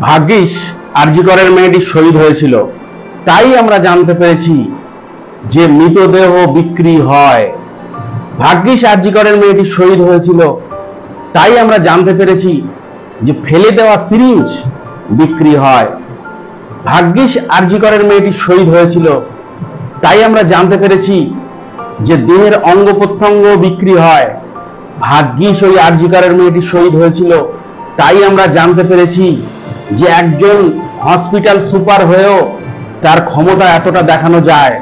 ভাগ্যিস আরজি করের মেয়েটি শহীদ হয়েছিল, তাই আমরা জানতে পেরেছি যে মৃতদেহ বিক্রি হয়। ভাগ্যিস আরজি করের মেয়েটি শহীদ হয়েছিল, তাই আমরা জানতে পেরেছি যে ফেলে দেওয়া সিরিঞ্জ বিক্রি হয়। ভাগ্যিস আরজি করের মেয়েটি শহীদ হয়েছিল, তাই আমরা জানতে পেরেছি যে দেহের অঙ্গ প্রত্যঙ্গ বিক্রি হয়। ভাগ্যিস ওই আরজি করের মেয়েটি শহীদ হয়েছিল, তাই আমরা জানতে পেরেছি যে একজন হসপিটাল সুপার হয়েও তার ক্ষমতা এতটা দেখানো যায়।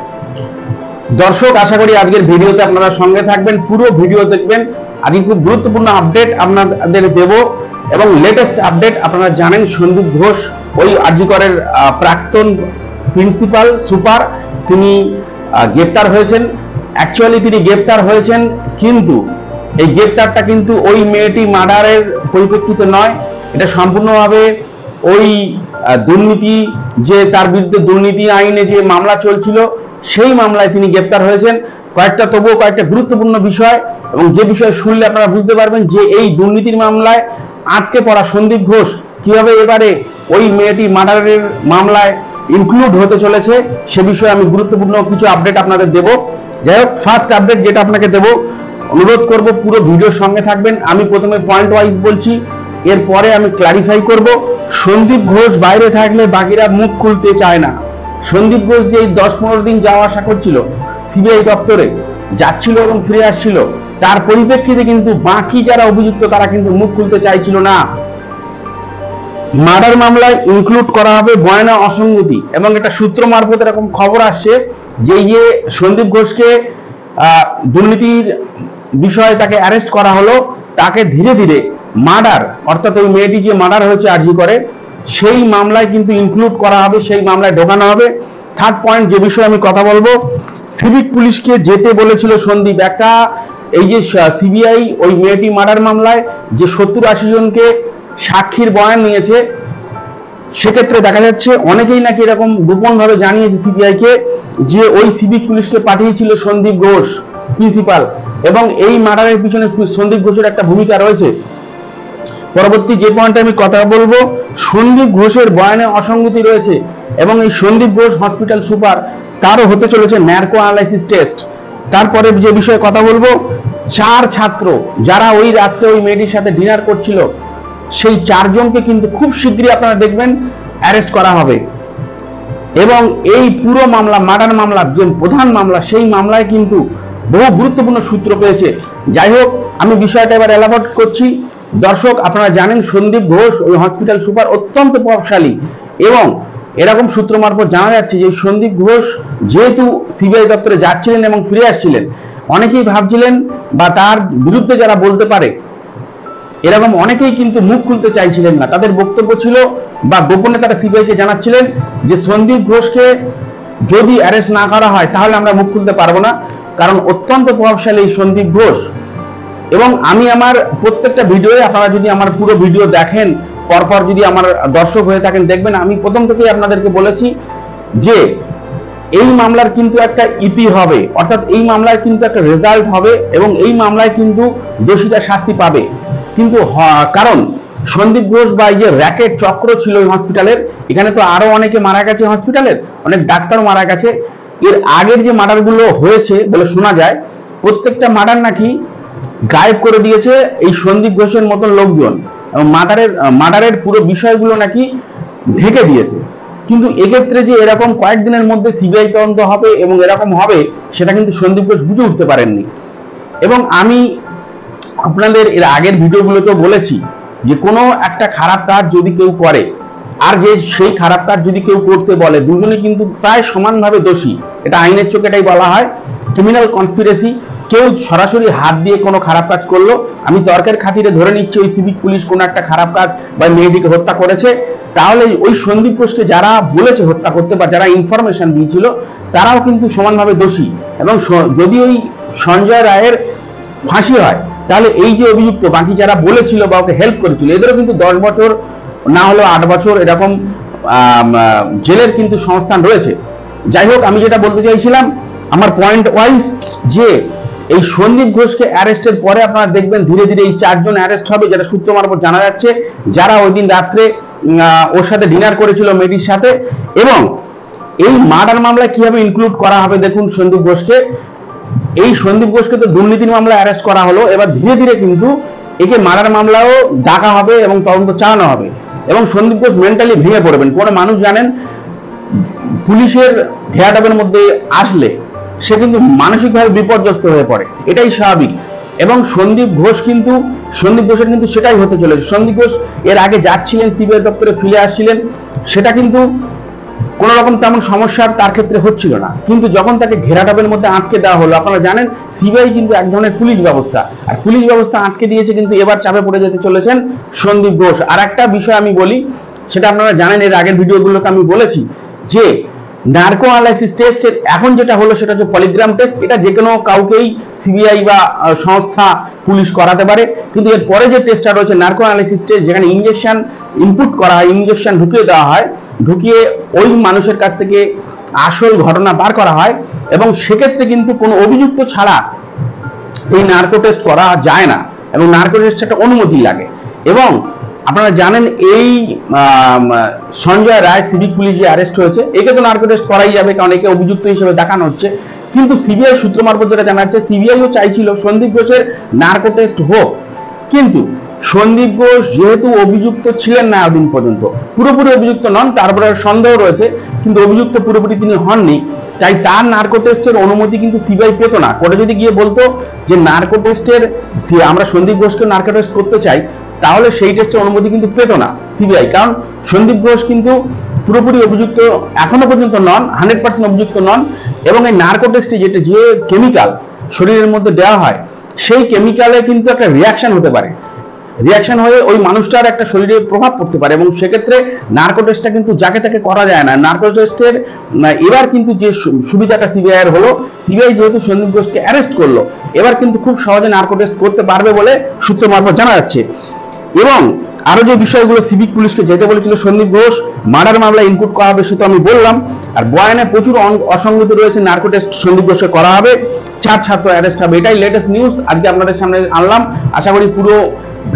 দর্শক, আশা করি আজকের ভিডিওতে আপনারা সঙ্গে থাকবেন, পুরো ভিডিও দেখবেন। আজকে খুব গুরুত্বপূর্ণ আপডেট আপনাদের দেব এবং লেটেস্ট আপডেট। আপনারা জানেন সন্দীপ ঘোষ ওই আরজি করের প্রাক্তন প্রিন্সিপাল সুপার, তিনি গ্রেপ্তার হয়েছেন। অ্যাকচুয়ালি তিনি গ্রেপ্তার হয়েছেন, কিন্তু এই গ্রেপ্তারটা কিন্তু ওই মেয়েটি মার্ডারের পরিপ্রেক্ষিতে নয়। এটা সম্পূর্ণভাবে ওই দুর্নীতি, যে তার বিরুদ্ধে দুর্নীতি আইনে যে মামলা চলছিল সেই মামলায় তিনি গ্রেপ্তার হয়েছেন। তবুও কয়েকটা গুরুত্বপূর্ণ বিষয়, এবং যে বিষয় শুনলে আপনারা বুঝতে পারবেন যে এই দুর্নীতির মামলায় আটকে পড়া সন্দীপ ঘোষ কিভাবে এবারে ওই মেয়েটি মার্ডারের মামলায় ইনক্লুড হতে চলেছে, সে বিষয়ে আমি গুরুত্বপূর্ণ কিছু আপডেট আপনাদের দেব। যাই হোক, ফার্স্ট আপডেট যেটা আপনাকে দেব, অনুরোধ করব পুরো ভিডিওর সঙ্গে থাকবেন। আমি প্রথমে পয়েন্ট ওয়াইজ বলছি, এরপরে আমি ক্লারিফাই করব। সন্দীপ ঘোষ বাইরে থাকলে বাকিরা মুখ খুলতে চায় না। সন্দীপ ঘোষ যে 10-15 দিন যাওয়া আসা করছিল সিবিআই দপ্তরে, যাচ্ছিল এবং ফিরে আসছিল, তার পরিপ্রেক্ষিতে কিন্তু বাকি যারা অভিযুক্ত তারা কিন্তু মুখ খুলতে চাইছিল না। মার্ডার মামলায় ইনক্লুড করা হবে বয়ানা অসঙ্গতি, এবং এটা সূত্র মারফত এরকম খবর আসছে যে সন্দীপ ঘোষকে দুর্নীতির বিষয়ে তাকে অ্যারেস্ট করা হলো, তাকে ধীরে ধীরে মার্ডার, অর্থাৎ ওই মেয়েটি যে মার্ডার হয়েছে আরজি করে সেই মামলায় কিন্তু ইনক্লুড করা হবে, সেই মামলায় ঢোকানো হবে। থার্ড পয়েন্ট যে বিষয়ে আমি কথা বলবো, সিভিক পুলিশকে যেতে বলেছিল সন্দীপ। একটা এই যে সিবিআই ওই মেয়েটি মার্ডার মামলায় যে 70-80 জনকে সাক্ষীর বয়ান নিয়েছে, সেক্ষেত্রে দেখা যাচ্ছে অনেকেই নাকি এরকম গোপন ভাবে জানিয়েছে সিবিআই কে যে ওই সিভিক পুলিশকে পাঠিয়েছিল সন্দীপ ঘোষ প্রিন্সিপাল, এবং এই মার্ডারের পিছনে সন্দীপ ঘোষের একটা ভূমিকা রয়েছে। পরবর্তী যে পয়েন্টে আমি কথা বলবো, সন্দীপ ঘোষের বয়ানে অসঙ্গতি রয়েছে, এবং এই সন্দীপ ঘোষ হসপিটাল সুপার, তারও হতে চলেছে ন্যারকো অ্যানালাইসিস টেস্ট। তারপরে যে বিষয়ে কথা বলবো, 4 ছাত্র যারা ওই রাত্রে ওই মেয়েটির সাথে ডিনার করছিল, সেই 4 জনকে কিন্তু খুব শীঘ্রই আপনারা দেখবেন অ্যারেস্ট করা হবে। এবং এই পুরো মামলা, মার্ডার মামলা যে প্রধান মামলা, সেই মামলায় কিন্তু বহু গুরুত্বপূর্ণ সূত্র পেয়েছে। যাই হোক, আমি বিষয়টা এবার এলাবোরেট করছি। দর্শক, আপনারা জানেন সন্দীপ ঘোষ ওই হসপিটাল সুপার অত্যন্ত প্রভাবশালী, এবং এরকম সূত্র মারফত জানা যাচ্ছে যে সন্দীপ ঘোষ যেহেতু সিবিআই দপ্তরে যাচ্ছিলেন এবং ফিরে আসছিলেন, অনেকেই ভাবছিলেন বা তার বিরুদ্ধে যারা বলতে পারে এরকম অনেকেই কিন্তু মুখ খুলতে চাইছিলেন না। তাদের বক্তব্য ছিল বা গোপনে তারা সিবিআইকে জানাচ্ছিলেন যে সন্দীপ ঘোষকে যদি অ্যারেস্ট না করা হয় তাহলে আমরা মুখ খুলতে পারবো না, কারণ অত্যন্ত প্রভাবশালী সন্দীপ ঘোষ। এবং আমি আমার প্রত্যেকটা ভিডিওয়ে, আপনারা যদি আমার পুরো ভিডিও দেখেন, পরপর যদি আমার দর্শক হয়ে থাকেন, দেখবেন আমি প্রথম থেকেই আপনাদেরকে বলেছি যে এই মামলার কিন্তু একটা ইতি হবে, অর্থাৎ এই মামলার কিন্তু একটা রেজাল্ট হবে, এবং এই মামলায় কিন্তু দোষীরা শাস্তি পাবে। কিন্তু কারণ সন্দীপ ঘোষ বা এই যে র্যাকেট চক্র ছিল ওই হসপিটালের, এখানে তো আরো অনেকে মারা গেছে, হসপিটালের অনেক ডাক্তারও মারা গেছে। এর আগের যে মার্ডারগুলো হয়েছে বলে শোনা যায়, প্রত্যেকটা মার্ডার নাকি গায়েব করে দিয়েছে এই সন্দীপ ঘোষের মতন লোকজন, এবং মার্ডারের পুরো বিষয়গুলো নাকি ঢেকে দিয়েছে। কিন্তু এক্ষেত্রে যে এরকম কয়েকদিনের মধ্যে সিবিআই তদন্ত হবে এবং এরকম হবে, সেটা কিন্তু সন্দীপ ঘোষ বুঝে উঠতে পারেননি। এবং আমি আপনাদের এর আগের ভিডিওগুলোতেও বলেছি যে কোনো একটা খারাপ কাজ যদি কেউ করে, আর যে সেই খারাপ কাজ যদি কেউ করতে বলে, দুজনে কিন্তু প্রায় সমানভাবে দোষী। এটা আইনের চোখে এটাই বলা হয় ক্রিমিনাল কনস্পিরেসি। কেউ সরাসরি হাত দিয়ে কোনো খারাপ কাজ করলো, আমি তর্কের খাতিরে ধরে নিচ্ছি ওই সিভিক পুলিশ কোনো একটা খারাপ কাজ বা মেয়েটিকে হত্যা করেছে, তাহলে ওই সন্দীপ ঘোষকে যারা বলেছে হত্যা করতে বা যারা ইনফরমেশন দিয়েছিল তারাও কিন্তু সমানভাবে দোষী। এবং যদি ওই সঞ্জয় রায়ের ফাঁসি হয়, তাহলে এই যে অভিযুক্ত বাকি যারা বলেছিল বা ওকে হেল্প করেছিল, এদেরও কিন্তু 10 বছর না হলেও 8 বছর এরকম জেলের কিন্তু সংস্থান রয়েছে। যাই হোক, আমি যেটা বলতে চাইছিলাম আমার পয়েন্ট ওয়াইজ, যে এই সন্দীপ ঘোষকে অ্যারেস্টের পরে আপনারা দেখবেন ধীরে ধীরে এই 4 জন অ্যারেস্ট হবে, যেটা সূত্র মারফত জানা যাচ্ছে, যারা ওই দিন রাত্রে ওর সাথে ডিনার করেছিল মেয়েটির সাথে। এবং এই মার্ডার মামলায় কিভাবে ইনক্লুড করা হবে দেখুন সন্দীপ ঘোষকে। এই সন্দীপ ঘোষকে তো দুর্নীতির মামলায় অ্যারেস্ট করা হলো, এবার ধীরে ধীরে কিন্তু একে মার্ডার মামলাও ডাকা হবে এবং তদন্ত চালানো হবে। এবং সন্দীপ ঘোষ মেন্টালি ভেঙে পড়বেন। কোনো মানুষ জানেন পুলিশের ঘেরাটাপের মধ্যে আসলে সে কিন্তু মানসিকভাবে বিপর্যস্ত হয়ে পড়ে, এটাই স্বাভাবিক। এবং সন্দীপ ঘোষের কিন্তু সেটাই হতে চলেছে। সন্দীপ ঘোষ এর আগে যাচ্ছিলেন সিবিআই দপ্তরে, ফিরে আসছিলেন, সেটা কিন্তু কোন রকম তেমন সমস্যার তার ক্ষেত্রে হচ্ছিল না। কিন্তু যখন তাকে ঘেরাটাপের মধ্যে আটকে দেওয়া হলো, আপনারা জানেন সিবিআই কিন্তু এক ধরনের পুলিশ ব্যবস্থা, আর পুলিশ ব্যবস্থা আটকে দিয়েছে, কিন্তু এবার চাপে পড়ে যেতে চলেছেন সন্দীপ ঘোষ। আর একটা বিষয় আমি বলি, সেটা আপনারা জানেন, এর আগের ভিডিওগুলোতে আমি বলেছি যে নার্কো অ্যানালাইসিস টেস্টের এখন যেটা হলো সেটা হচ্ছে পলিগ্রাম টেস্ট। এটা যে কোনো কাউকেই সিবিআই বা সংস্থা পুলিশ করাতে পারে, কিন্তু এর পরে যে টেস্টটা রয়েছে নার্কো অ্যানালাইসিস টেস্ট, যেখানে ইনজেকশন ইনপুট করা হয়, ইনজেকশন ঢুকিয়ে দেওয়া হয়, ঢুকিয়ে ওই মানুষের কাছ থেকে আসল ঘটনা বার করা হয়। এবং সেক্ষেত্রে কিন্তু কোনো অভিযুক্ত ছাড়া এই নার্কো টেস্ট করা যায় না, এবং নার্কো টেস্ট একটা অনুমতি লাগে। এবং আপনারা জানেন এই সঞ্জয় রায় সিভিক পুলিশে অ্যারেস্ট হয়েছে, একে তো নার্কো টেস্ট করাই যাবে, কারণ একে অভিযুক্ত হিসেবে দেখানো হচ্ছে। কিন্তু সিবিআই সূত্র মারফত যেটা জানা যাচ্ছে, সিবিআইও চাইছিল সন্দীপ ঘোষের নার্কো টেস্ট হোক, কিন্তু সন্দীপ ঘোষ যেহেতু অভিযুক্ত ছিলেন না এতদিন পর্যন্ত, পুরোপুরি অভিযুক্ত নন, তারপরে সন্দেহ রয়েছে, কিন্তু অভিযুক্ত পুরোপুরি তিনি হননি, তাই তার নার্কো টেস্টের অনুমতি কিন্তু সিবিআই পেত না। কোর্টে যদি গিয়ে বলতো যে নার্কো টেস্টের আমরা সন্দীপ ঘোষকে নার্কো টেস্ট করতে চাই, তাহলে সেই টেস্টের অনুমতি কিন্তু পেত না সিবিআই, কারণ সন্দীপ ঘোষ কিন্তু পুরোপুরি অভিযুক্ত এখনো পর্যন্ত নন, 100% অভিযুক্ত নন। এবং এই নার্কো টেস্টে যে কেমিক্যাল শরীরের মধ্যে দেওয়া হয়, সেই কেমিক্যালে কিন্তু একটা রিয়াকশন হতে পারে, রিয়াকশন হয়ে ওই মানুষটার একটা শরীরে প্রভাব পড়তে পারে। এবং সেক্ষেত্রে নার্কো টেস্টটা কিন্তু যাকে তাকে করা যায় না। নার্কো টেস্টের এবার কিন্তু যে সুবিধাটা সিবিআই এর হলো, সিবিআই যেহেতু সন্দীপ ঘোষকে অ্যারেস্ট করলো, এবার কিন্তু খুব সহজে নার্কো টেস্ট করতে পারবে বলে সূত্র মারফত জানা যাচ্ছে। এবং আরো যে বিষয়গুলো সিভিক পুলিশকে যেতে বলেছিল সন্দীপ ঘোষ, মার্ডার মামলা ইনপুট করা হবে সেটা আমি বললাম। আর বয়ানে প্রচুর অসঙ্গতি রয়েছে, নার্কো টেস্ট সন্দীপ ঘোষকে করা হবে, 4 ছাত্র অ্যারেস্ট হবে, এটাই লেটেস্ট নিউজ আজকে আপনাদের সামনে আনলাম। আশা করি পুরো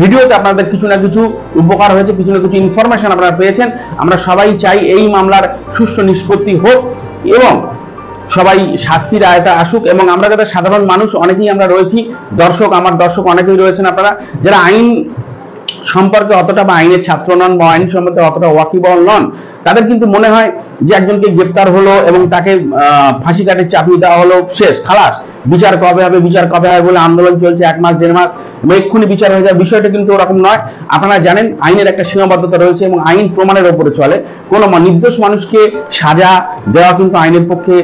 ভিডিওতে আপনাদের কিছু না কিছু উপকার হয়েছে, কিছু না কিছু ইনফরমেশন আপনারা পেয়েছেন। আমরা সবাই চাই এই মামলার সুষ্ঠু নিষ্পত্তি হোক এবং সবাই শাস্তির আয়তায় আসুক। এবং আমরা যারা সাধারণ মানুষ অনেকেই আমরা রয়েছি, আমার দর্শক অনেকেই রয়েছেন আপনারা, যারা আইন সম্পর্কে অতটা বা আইনের ছাত্র নন বা আইন সম্পর্কে অতটা ওয়াকিবহল নন, তাদের কিন্তু মনে হয় যে একজনকে গ্রেপ্তার হলো এবং তাকে ফাঁসি কাঠে চাপিয়ে দেওয়া হলো, শেষ, খালাস, বিচার কবে হবে বলে আন্দোলন চলছে 1 মাস 1.5 মাস, এক্ষুনি বিচার হয়ে যায়। বিষয়টা কিন্তু ওরকম নয়। আপনারা জানেন আইনের একটা সীমাবদ্ধতা রয়েছে এবং আইন প্রমাণের উপরে চলে। কোনো নির্দোষ মানুষকে সাজা দেওয়া কিন্তু আইনের পক্ষে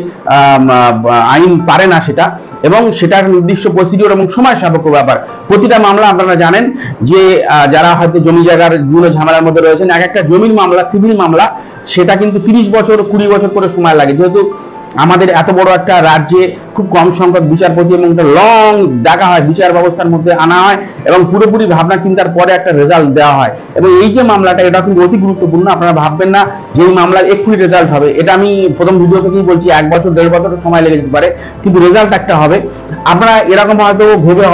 আইন পারে না সেটা, এবং সেটার নির্দিষ্ট প্রসিডিওর এবং সময় সাপেক্ষ ব্যাপার। প্রতিটা মামলা আপনারা জানেন যে যারা হয়তো জমি জায়গার বিভিন্ন ঝামেলার মধ্যে রয়েছেন, এক একটা জমির মামলা, সিভিল মামলা, সেটা কিন্তু 30 বছর 20 বছর করে সময় লাগে। যেহেতু আমাদের এত বড় একটা রাজ্যে খুব কম সংখ্যক বিচারপতি এবং একটা লং দেখা হয়, বিচার ব্যবস্থার মধ্যে আনা হয় এবং পুরোপুরি ভাবনা চিন্তার পরে একটা রেজাল্ট দেওয়া হয়। এবং এই যে মামলাটা, এটা কিন্তু অতি গুরুত্বপূর্ণ। আপনারা ভাববেন না যে এই মামলার এক্ষুনি রেজাল্ট হবে, এটা আমি প্রথম ভিডিও থেকেই বলছি, 1 বছর 1.5 বছর সময় লেগে যেতে পারে, কিন্তু রেজাল্ট একটা হবে। আপনারা এরকম হয়তো ভেবে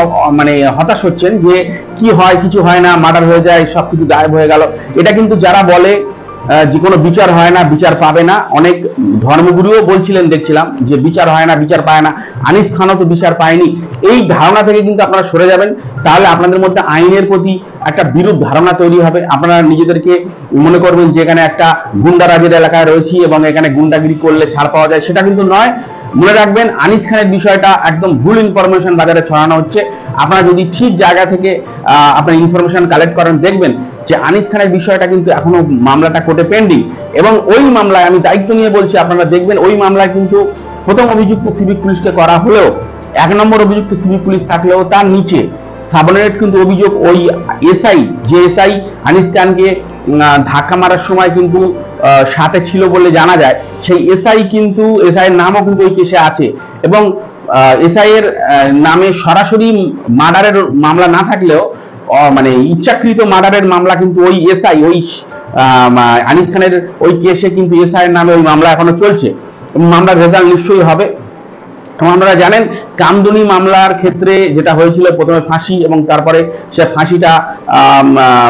হতাশ হচ্ছেন যে কি হয়, কিছু হয় না, মার্ডার হয়ে যায়, সবকিছু গায়েব হয়ে গেল। এটা কিন্তু যারা বলে যে কোনো বিচার হয় না, বিচার পাবে না, অনেক ধর্মগুরুও বলছিলেন, দেখছিলাম যে বিচার হয় না, বিচার পায় না, আনিস খানও তো বিচার পায়নি। এই ধারণা থেকে কিন্তু আপনারা সরে যাবেন, তাহলে আপনাদের মধ্যে আইনের প্রতি একটা বিরূপ ধারণা তৈরি হবে। আপনারা নিজেদেরকে মনে করবেন যে এখানে একটা গুন্ডারাজের এলাকায় রয়েছি এবং এখানে গুন্ডাগিরি করলে ছাড় পাওয়া যায়, সেটা কিন্তু নয়। মনে রাখবেন আনিস খানের বিষয়টা একদম ভুল ইনফরমেশন বাজারে ছড়ানো হচ্ছে। আপনারা যদি ঠিক জায়গা থেকে আপনার ইনফরমেশন কালেক্ট করেন, দেখবেন যে আনিস খানের বিষয়টা কিন্তু এখনো মামলাটা কোর্টে পেন্ডিং। এবং ওই মামলায় আমি দায়িত্ব নিয়ে বলছি, আপনারা দেখবেন ওই মামলায় কিন্তু প্রথম অভিযুক্ত সিভিক পুলিশকে করা হলেও, 1 নম্বর অভিযুক্ত সিভিক পুলিশ থাকলেও তার নিচে সাবঅর্ডিনেট কিন্তু অভিযোগ ওই এসআই, যে এসআই আনিস খানকে ধাক্কা মারার সময় কিন্তু সাথে ছিল বলে জানা যায়, সেই এসআই কিন্তু, এসআই এর নামও কিন্তু ওই কেসে আছে। এবং এসআই এর নামে সরাসরি মার্ডারের মামলা না থাকলেও ইচ্ছাকৃত মার্ডারের মামলা কিন্তু ওই এসআই, ওই আনিস খানের ওই কেসে কিন্তু এসআই এর নামে ওই মামলা এখনো চলছে। মামলার রেজাল্ট নিশ্চয়ই হবে। আপনারা জানেন কামদুনি মামলার ক্ষেত্রে যেটা হয়েছিল, প্রথমে ফাঁসি এবং তারপরে সে ফাঁসিটা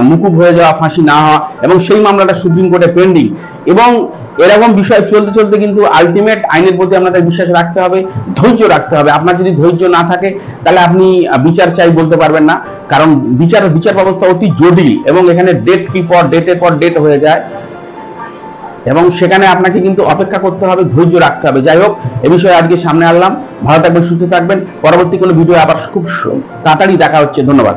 মুকুব হয়ে যাওয়া, ফাঁসি না হওয়া, এবং সেই মামলাটা সুপ্রিম কোর্টে পেন্ডিং। এবং এরকম বিষয় চলতে চলতে কিন্তু আলটিমেট আইনের প্রতি আপনাদের বিশ্বাস রাখতে হবে, ধৈর্য রাখতে হবে। আপনার যদি ধৈর্য না থাকে তাহলে আপনি বিচার চাই বলতে পারবেন না, কারণ বিচার ব্যবস্থা অতি জটিল এবং এখানে ডেটের পর ডেট হয়ে যায় এবং সেখানে আপনাকে কিন্তু অপেক্ষা করতে হবে, ধৈর্য রাখতে হবে। যাই হোক, এ বিষয়ে আজকে সামনে আনলাম। ভালো থাকবেন, সুস্থ থাকবেন। পরবর্তী কোনো ভিডিও আবার খুব তাড়াতাড়ি দেখা হচ্ছে। ধন্যবাদ।